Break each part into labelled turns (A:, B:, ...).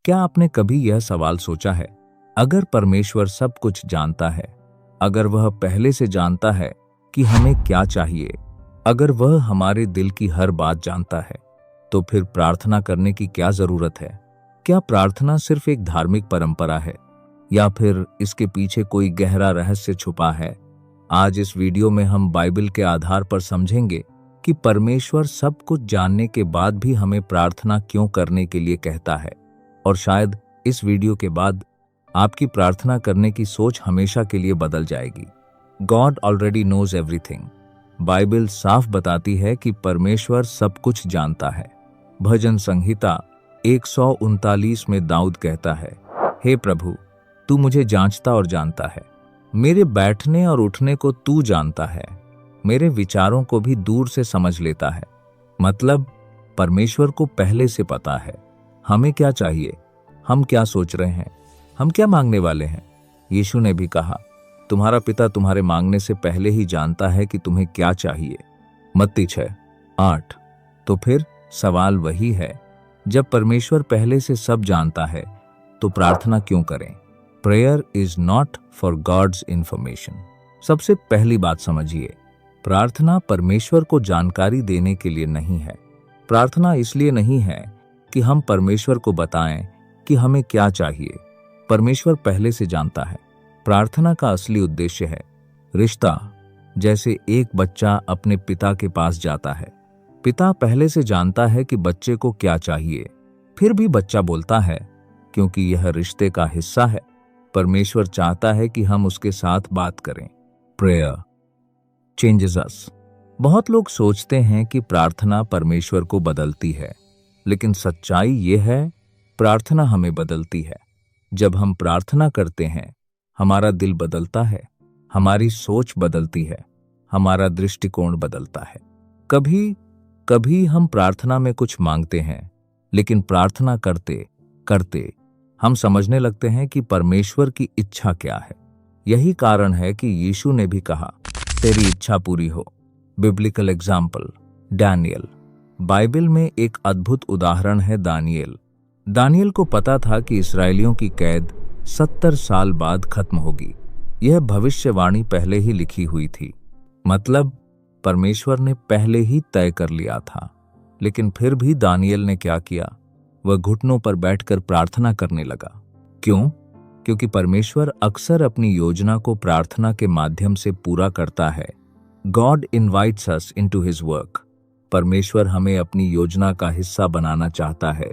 A: क्या आपने कभी यह सवाल सोचा है, अगर परमेश्वर सब कुछ जानता है, अगर वह पहले से जानता है कि हमें क्या चाहिए, अगर वह हमारे दिल की हर बात जानता है, तो फिर प्रार्थना करने की क्या जरूरत है? क्या प्रार्थना सिर्फ एक धार्मिक परंपरा है या फिर इसके पीछे कोई गहरा रहस्य छुपा है? आज इस वीडियो में हम बाइबल के आधार पर समझेंगे कि परमेश्वर सब कुछ जानने के बाद भी हमें प्रार्थना क्यों करने के लिए कहता है, और शायद इस वीडियो के बाद आपकी प्रार्थना करने की सोच हमेशा के लिए बदल जाएगी। God already knows everything. Bible साफ बताती है कि परमेश्वर सब कुछ जानता है। भजन संहिता 139 में दाऊद कहता है, हे प्रभु, तू मुझे जांचता और जानता है, मेरे बैठने और उठने को तू जानता है, मेरे विचारों को भी दूर से समझ लेता है। मतलब परमेश्वर को पहले से पता है हमें क्या चाहिए, हम क्या सोच रहे हैं, हम क्या मांगने वाले हैं। यीशु ने भी कहा, तुम्हारा पिता तुम्हारे मांगने से पहले ही जानता है कि तुम्हें क्या चाहिए। मत्ती 6:8। तो फिर सवाल वही है, जब परमेश्वर पहले से सब जानता है तो प्रार्थना क्यों करें? Prayer is not for God's information. सबसे पहली बात समझिए, प्रार्थना परमेश्वर को जानकारी देने के लिए नहीं है। प्रार्थना इसलिए नहीं है कि हम परमेश्वर को बताएं कि हमें क्या चाहिए। परमेश्वर पहले से जानता है। प्रार्थना का असली उद्देश्य है रिश्ता। जैसे एक बच्चा अपने पिता के पास जाता है, पिता पहले से जानता है कि बच्चे को क्या चाहिए, फिर भी बच्चा बोलता है क्योंकि यह रिश्ते का हिस्सा है। परमेश्वर चाहता है कि हम उसके साथ बात करें। प्रेयर चेंजेस अस। बहुत लोग सोचते हैं कि प्रार्थना परमेश्वर को बदलती है, लेकिन सच्चाई यह है, प्रार्थना हमें बदलती है। जब हम प्रार्थना करते हैं, हमारा दिल बदलता है, हमारी सोच बदलती है, हमारा दृष्टिकोण बदलता है। कभी कभी हम प्रार्थना में कुछ मांगते हैं, लेकिन प्रार्थना करते करते हम समझने लगते हैं कि परमेश्वर की इच्छा क्या है। यही कारण है कि यीशु ने भी कहा, तेरी इच्छा पूरी हो। Biblical example, Daniel. बाइबल में एक अद्भुत उदाहरण है दानियल। दानियल को पता था कि इस्राएलियों की कैद 70 साल बाद खत्म होगी। यह भविष्यवाणी पहले ही लिखी हुई थी। मतलब परमेश्वर ने पहले ही तय कर लिया था। लेकिन फिर भी दानियल ने क्या किया? वह घुटनों पर बैठकर प्रार्थना करने लगा। क्यों? क्योंकि परमेश्वर अक्सर अपनी योजना को प्रार्थना के माध्यम से पूरा करता है। गॉड इनवाइट्स अस इनटू हिज वर्क। परमेश्वर हमें अपनी योजना का हिस्सा बनाना चाहता है।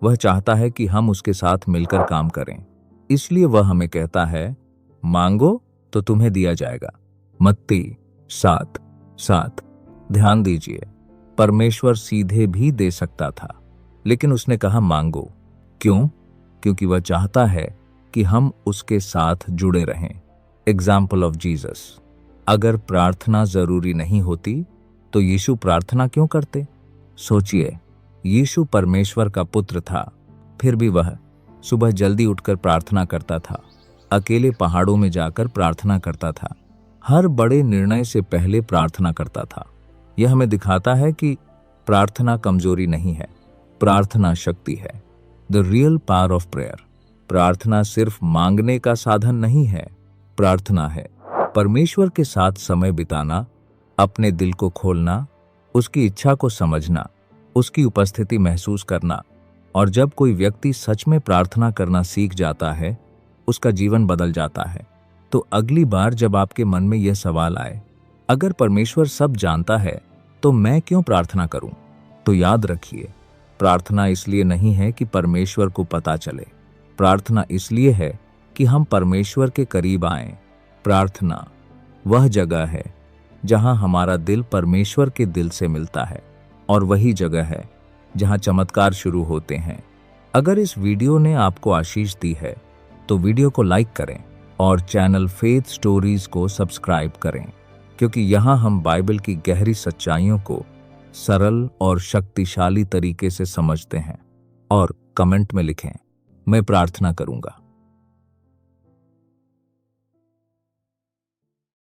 A: वह चाहता है कि हम उसके साथ मिलकर काम करें। इसलिए वह हमें कहता है, मांगो तो तुम्हें दिया जाएगा। मत्ती 7:7। ध्यान दीजिए, परमेश्वर सीधे भी दे सकता था, लेकिन उसने कहा मांगो। क्यों? क्योंकि वह चाहता है कि हम उसके साथ जुड़े रहें। Example of Jesus. अगर प्रार्थना जरूरी नहीं होती तो यीशु प्रार्थना क्यों करते? सोचिए, यीशु परमेश्वर का पुत्र था, फिर भी वह सुबह जल्दी उठकर प्रार्थना करता था, अकेले पहाड़ों में जाकर प्रार्थना करता था, हर बड़े निर्णय से पहले प्रार्थना करता था। यह हमें दिखाता है कि प्रार्थना कमजोरी नहीं है, प्रार्थना शक्ति है। The real power of prayer. प्रार्थना सिर्फ मांगने का साधन नहीं है, प्रार्थना है परमेश्वर के साथ समय बिताना, अपने दिल को खोलना, उसकी इच्छा को समझना, उसकी उपस्थिति महसूस करना। और जब कोई व्यक्ति सच में प्रार्थना करना सीख जाता है, उसका जीवन बदल जाता है। तो अगली बार जब आपके मन में यह सवाल आए, अगर परमेश्वर सब जानता है तो मैं क्यों प्रार्थना करूं, तो याद रखिए, प्रार्थना इसलिए नहीं है कि परमेश्वर को पता चले। प्रार्थना इसलिए है कि हम परमेश्वर के करीब आएं। प्रार्थना वह जगह है जहां हमारा दिल परमेश्वर के दिल से मिलता है, और वही जगह है जहां चमत्कार शुरू होते हैं। अगर इस वीडियो ने आपको आशीष दी है तो वीडियो को लाइक करें और चैनल फेथ स्टोरीज को सब्सक्राइब करें, क्योंकि यहाँ हम बाइबल की गहरी सच्चाइयों को सरल और शक्तिशाली तरीके से समझते हैं। और कमेंट में लिखें, मैं प्रार्थना करूंगा।